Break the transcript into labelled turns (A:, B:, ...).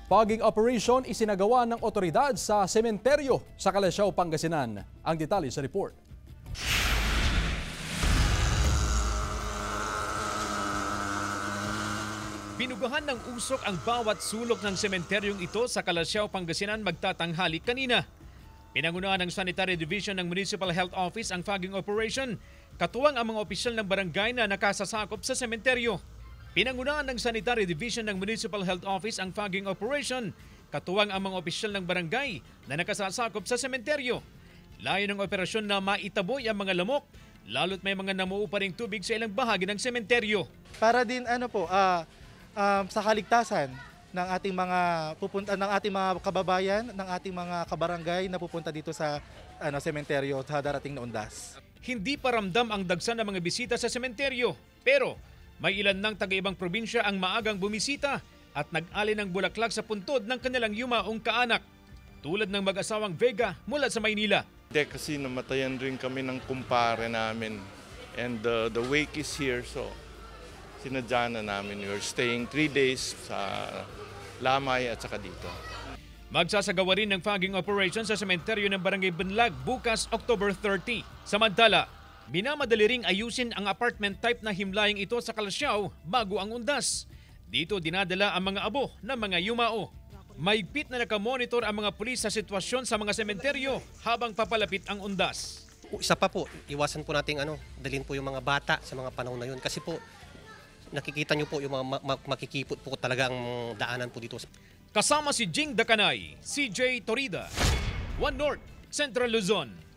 A: Fogging operation isinagawa ng otoridad sa sementeryo sa Calasiao, Pangasinan. Ang detalye sa report.
B: Binugahan ng usok ang bawat sulok ng sementeryong ito sa Calasiao, Pangasinan magtatanghali kanina. Pinangunahan ng Sanitary Division ng Municipal Health Office ang fogging operation, katuwang ang mga opisyal ng barangay na nakasasakop sa sementeryo. Pinangunahan ng Sanitary Division ng Municipal Health Office ang fogging operation, katuwang ang mga opisyal ng barangay na nakasasakop sa sementeryo. Layo ng operasyon na maitaboy ang mga lamok, lalo't may mga namuo pa ring tubig sa ilang bahagi ng sementeryo.
C: Para din sa kaligtasan ng ating mga kababayan, ng ating mga kabarangay na pupunta dito sa sementeryo sa darating na undas.
B: Hindi pa ramdam ang dagsa ng mga bisita sa sementeryo, pero may ilan ng taga-ibang probinsya ang maagang bumisita at nag-alin ng bulaklak sa puntod ng kanilang yumaong kaanak, tulad ng mag-asawang Vega mula sa Maynila.
D: Hindi, kasi namatayan rin kami ng kumpare namin and the wake is here, so sinadya na namin. We're staying 3 days sa Lamay at saka dito.
B: Magsasagawa rin ng fogging operation sa sementeryo ng Barangay Bunlag bukas October 30. Samantala, minamadali ring ayusin ang apartment type na himlayang ito sa Calasiao bago ang undas. Dito dinadala ang mga abo ng mga yumao. Mahigpit na nakamonitor ang mga pulis sa sitwasyon sa mga sementeryo habang papalapit ang undas.
E: Isa pa po, iwasan po nating dalhin po yung mga bata sa mga panahon na yun kasi po nakikita nyo po yung mga makikipot po talaga ang daanan po dito.
B: Kasama si Jing Dakanay, CJ Torida, One North, Central Luzon.